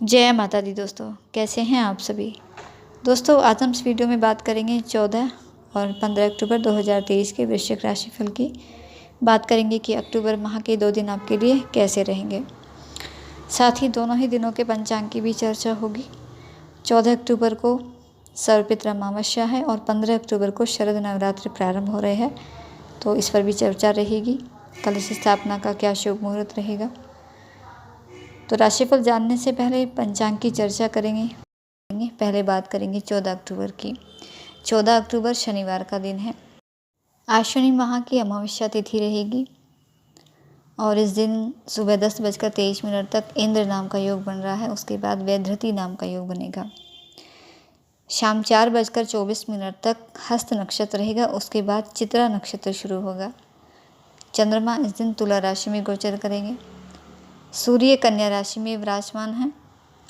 जय माता दी दोस्तों, कैसे हैं आप सभी। दोस्तों आज हम इस वीडियो में बात करेंगे 14 और 15 अक्टूबर 2023 के वृश्चिक राशिफल की। बात करेंगे कि अक्टूबर माह के 2 दिन आपके लिए कैसे रहेंगे। साथ ही दोनों ही दिनों के पंचांग की भी चर्चा होगी। 14 अक्टूबर को सर्वपितृ अमावस्या है और 15 अक्टूबर को शरद नवरात्रि प्रारंभ हो रहे हैं, तो इस पर भी चर्चा रहेगी। कलश स्थापना का क्या शुभ मुहूर्त रहेगा। तो राशिफल जानने से पहले पंचांग की चर्चा करेंगे। पहले बात करेंगे 14 अक्टूबर की। 14 अक्टूबर शनिवार का दिन है। आश्विनी माह की अमावस्या तिथि रहेगी और इस दिन सुबह 10:23 तक इंद्र नाम का योग बन रहा है। उसके बाद वैधृति नाम का योग बनेगा। शाम 4:24 तक हस्त नक्षत्र रहेगा। उसके बाद चित्रा नक्षत्र शुरू होगा। चंद्रमा इस दिन तुला राशि में गोचर करेंगे। सूर्य कन्या राशि में विराजमान है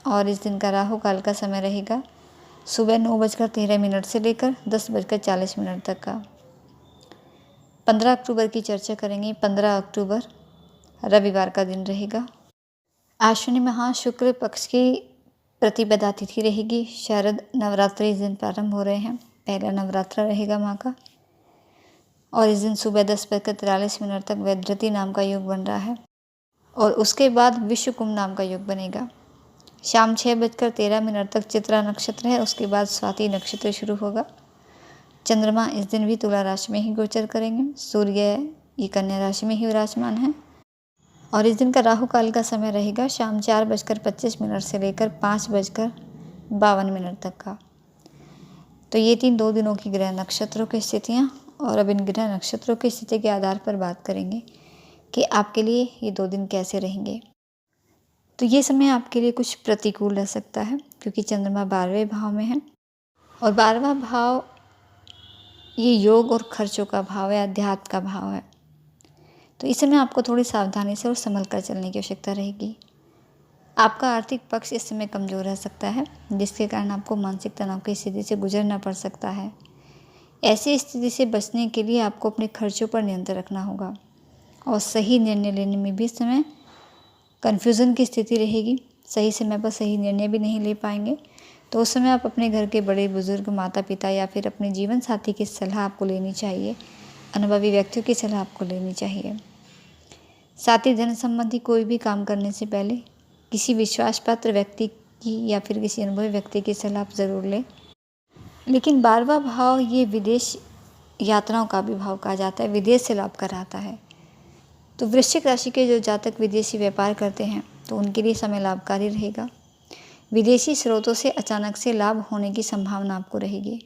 और इस दिन का राहु काल का समय रहेगा सुबह 9:13 से लेकर 10:40 तक का। 15 अक्टूबर की चर्चा करेंगे। 15 अक्टूबर रविवार का दिन रहेगा। आश्विनी माह शुक्ल पक्ष की प्रतिपदा तिथि रहेगी। शरद नवरात्रि इस दिन प्रारंभ हो रहे हैं। पहला नवरात्र रहेगा माँ का और इस दिन सुबह 10:43 तक वैधृति नाम का योग बन रहा है और उसके बाद विश्वकुंभ नाम का योग बनेगा। शाम 6:13 तक चित्रा नक्षत्र है। उसके बाद स्वाति नक्षत्र शुरू होगा। चंद्रमा इस दिन भी तुला राशि में ही गोचर करेंगे। सूर्य ये कन्या राशि में ही विराजमान है और इस दिन का राहु काल का समय रहेगा शाम 4:25 से लेकर 5:52 तक का। तो ये 2 दिनों की ग्रह नक्षत्रों की स्थितियाँ और अब इन ग्रह नक्षत्रों की स्थिति के आधार पर बात करेंगे कि आपके लिए ये 2 दिन कैसे रहेंगे। तो ये समय आपके लिए कुछ प्रतिकूल रह सकता है क्योंकि चंद्रमा 12वें भाव में है और 12वां भाव ये योग और खर्चों का भाव है, अध्यात्म का भाव है। तो इस समय आपको थोड़ी सावधानी से और संभल कर चलने की आवश्यकता रहेगी। आपका आर्थिक पक्ष इस समय कमज़ोर रह सकता है जिसके कारण आपको मानसिक तनाव की स्थिति से गुजरना पड़ सकता है। ऐसी स्थिति से बचने के लिए आपको अपने खर्चों पर नियंत्रण रखना होगा और सही निर्णय लेने में भी इस समय कन्फ्यूज़न की स्थिति रहेगी। सही समय पर सही निर्णय भी नहीं ले पाएंगे। तो उस समय आप अपने घर के बड़े बुजुर्ग, माता पिता या फिर अपने जीवन साथी की सलाह आपको लेनी चाहिए। अनुभवी व्यक्तियों की सलाह आपको लेनी चाहिए। साथ ही धन संबंधी कोई भी काम करने से पहले किसी विश्वास पात्र व्यक्ति की या फिर किसी अनुभवी व्यक्ति की सलाह आप ज़रूर लें। लेकिन 12वां भाव ये विदेश यात्राओं का भी भाव कहा जाता है, विदेश से लाभ कराता है। तो वृश्चिक राशि के जो जातक विदेशी व्यापार करते हैं तो उनके लिए समय लाभकारी रहेगा। विदेशी स्रोतों से अचानक से लाभ होने की संभावना आपको रहेगी।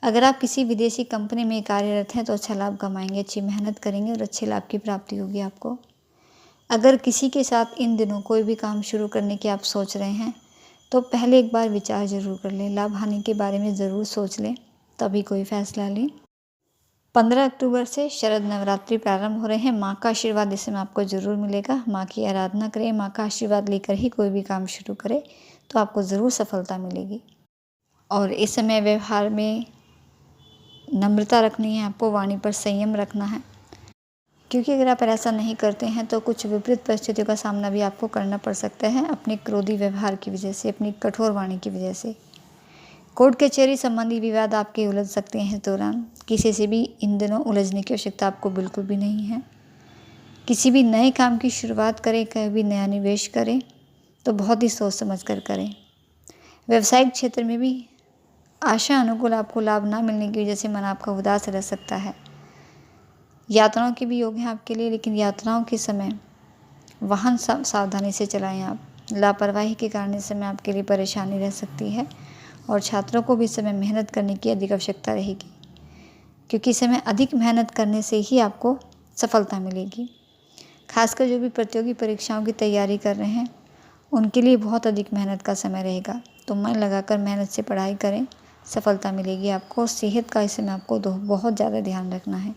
अगर आप किसी विदेशी कंपनी में कार्यरत हैं तो अच्छा लाभ कमाएंगे, अच्छी मेहनत करेंगे और अच्छे लाभ की प्राप्ति होगी आपको। अगर किसी के साथ इन दिनों कोई भी काम शुरू करने की आप सोच रहे हैं तो पहले एक बार विचार ज़रूर कर लें, लाभ हानि के बारे में ज़रूर सोच लें, तभी कोई फैसला लें। 15 अक्टूबर से शरद नवरात्रि प्रारंभ हो रहे हैं। माँ का आशीर्वाद इस समय आपको ज़रूर मिलेगा। माँ की आराधना करें, माँ का आशीर्वाद लेकर ही कोई भी काम शुरू करें तो आपको ज़रूर सफलता मिलेगी। और इस समय व्यवहार में नम्रता रखनी है, आपको वाणी पर संयम रखना है क्योंकि अगर आप ऐसा नहीं करते हैं तो कुछ विपरीत परिस्थितियों का सामना भी आपको करना पड़ सकता है अपने क्रोधी व्यवहार की वजह से, अपनी कठोर वाणी की वजह से। कोर्ट कचहरी संबंधी विवाद आपके उलझ सकते हैं। इस दौरान किसी से भी इन दिनों उलझने की आवश्यकता आपको बिल्कुल भी नहीं है। किसी भी नए काम की शुरुआत करें, कहीं भी नया निवेश करें तो बहुत ही सोच समझ कर करें। व्यवसायिक क्षेत्र में भी आशा अनुकूल आपको लाभ ना मिलने की वजह से मन आपका उदास रह सकता है। यात्राओं के भी योग हैं आपके लिए, लेकिन यात्राओं के समय वाहन सावधानी से चलाएं आप। लापरवाही के कारण इस समय आपके लिए परेशानी रह सकती है और छात्रों को भी इस समय मेहनत करने की अधिक आवश्यकता रहेगी क्योंकि इस समय अधिक मेहनत करने से ही आपको सफलता मिलेगी। खासकर जो भी प्रतियोगी परीक्षाओं की तैयारी कर रहे हैं उनके लिए बहुत अधिक मेहनत का समय रहेगा। तो मन लगाकर मेहनत से पढ़ाई करें, सफलता मिलेगी आपको। सेहत का इस समय आपको बहुत ज़्यादा ध्यान रखना है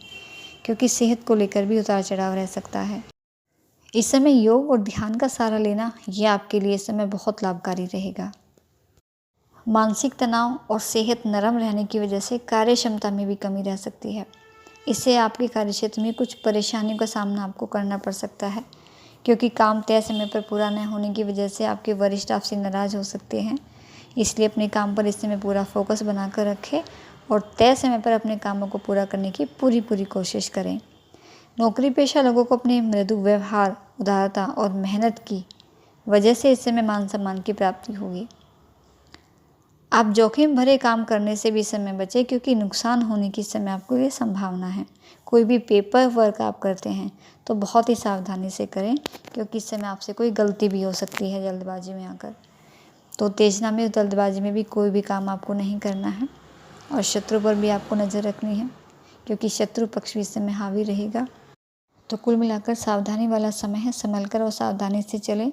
क्योंकि सेहत को लेकर भी उतार चढ़ाव रह सकता है। इस समय योग और ध्यान का सहारा लेना ये आपके लिए इस समय बहुत लाभकारी रहेगा। मानसिक तनाव और सेहत नरम रहने की वजह से कार्य क्षमता में भी कमी रह सकती है। इससे आपके कार्यक्षेत्र में कुछ परेशानियों का सामना आपको करना पड़ सकता है क्योंकि काम तय समय पर पूरा न होने की वजह से आपके वरिष्ठ आपसे नाराज़ हो सकते हैं। इसलिए अपने काम पर इस समय पूरा फोकस बनाकर रखें और तय समय पर अपने कामों को पूरा करने की पूरी कोशिश करें। नौकरी पेशा लोगों को अपने मृदु व्यवहार, उदारता और मेहनत की वजह से इस समय मान सम्मान की प्राप्ति होगी। आप जोखिम भरे काम करने से भी इस समय बचें, क्योंकि नुकसान होने की इस समय आपको ये संभावना है। कोई भी पेपर वर्क आप करते हैं तो बहुत ही सावधानी से करें, क्योंकि इस समय आपसे कोई गलती भी हो सकती है जल्दबाजी में आकर। तो तेज़नामी और जल्दबाजी में भी कोई भी काम आपको नहीं करना है और शत्रु पर भी आपको नज़र रखनी है, क्योंकि शत्रु पक्ष भी इस समय हावी रहेगा। तो कुल मिलाकर सावधानी वाला समय है, संभल कर और सावधानी से चलें।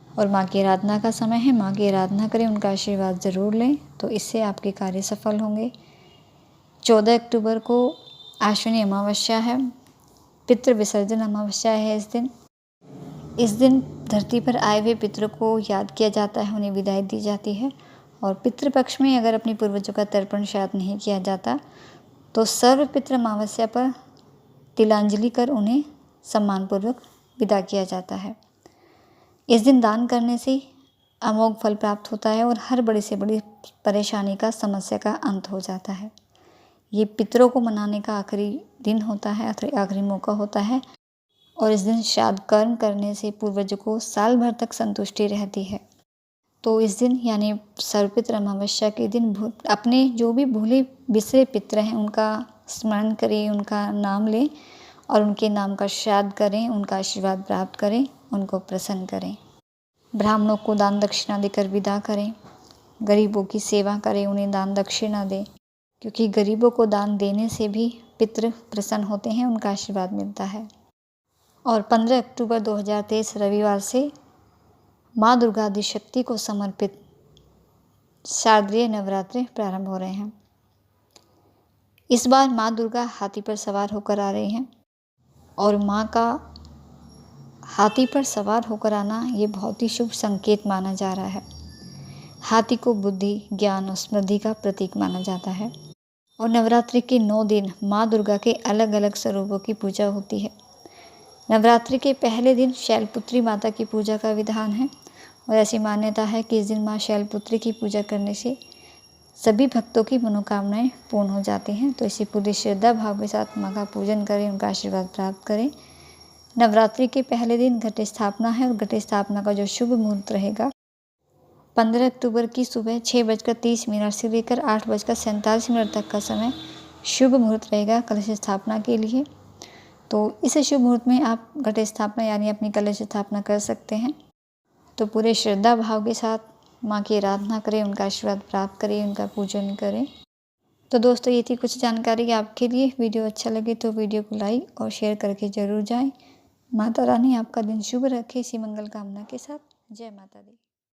और माँ की आराधना का समय है, माँ की आराधना करें, उनका आशीर्वाद ज़रूर लें, तो इससे आपके कार्य सफल होंगे। 14 अक्टूबर को आश्विनी अमावस्या है, पितृ विसर्जन अमावस्या है। इस दिन धरती पर आए हुए पितरों को याद किया जाता है, उन्हें विदाई दी जाती है। और पितृपक्ष में अगर अपने पूर्वजों का तर्पण श्राद्ध नहीं किया जाता तो सर्वपितृ अमावस्या पर तिलांजलि कर उन्हें सम्मानपूर्वक विदा किया जाता है। इस दिन दान करने से अमोघ फल प्राप्त होता है और हर बड़ी से बड़ी परेशानी का, समस्या का अंत हो जाता है। ये पितरों को मनाने का आखिरी दिन होता है, आखिरी मौका होता है। और इस दिन श्राद्ध कर्म करने से पूर्वजों को साल भर तक संतुष्टि रहती है। तो इस दिन यानी सर्वपितृ अमावस्या के दिन अपने जो भी भूले बिसरे पितर हैं उनका स्मरण करें, उनका नाम लें और उनके नाम का श्राद्ध करें, उनका आशीर्वाद प्राप्त करें, उनको प्रसन्न करें। ब्राह्मणों को दान दक्षिणा देकर विदा करें, गरीबों की सेवा करें, उन्हें दान दक्षिणा दें, क्योंकि गरीबों को दान देने से भी पितृ प्रसन्न होते हैं, उनका आशीर्वाद मिलता है। और 15 अक्टूबर 2023 रविवार से माँ दुर्गा आदिशक्ति को समर्पित शारदीय नवरात्रि प्रारंभ हो रहे हैं। इस बार माँ दुर्गा हाथी पर सवार होकर आ रही हैं और माँ का हाथी पर सवार होकर आना ये बहुत ही शुभ संकेत माना जा रहा है। हाथी को बुद्धि, ज्ञान और समृद्धि का प्रतीक माना जाता है। और नवरात्रि के 9 दिन माँ दुर्गा के अलग अलग स्वरूपों की पूजा होती है। नवरात्रि के पहले दिन शैलपुत्री माता की पूजा का विधान है और ऐसी मान्यता है कि इस दिन माँ शैलपुत्री की पूजा करने से सभी भक्तों की मनोकामनाएं पूर्ण हो जाती हैं। तो इसी पूरी श्रद्धा भाव के साथ माँ का पूजन करें, उनका आशीर्वाद प्राप्त करें। नवरात्रि के पहले दिन घट स्थापना है और घट स्थापना का जो शुभ मुहूर्त रहेगा 15 अक्टूबर की सुबह 6:30 से लेकर 8:47 तक का समय शुभ मुहूर्त रहेगा कलश स्थापना के लिए। तो इस शुभ मुहूर्त में आप घट स्थापना यानी अपनी कलश स्थापना कर सकते हैं। तो पूरे श्रद्धा भाव के साथ माँ की आराधना करें, उनका आशीर्वाद प्राप्त करें, उनका पूजन करें। तो दोस्तों ये थी कुछ जानकारी आपके लिए। वीडियो अच्छा लगे तो वीडियो को लाइक और शेयर करके ज़रूर जाएं। माता रानी आपका दिन शुभ रखे, इसी मंगल कामना के साथ। जय माता दी।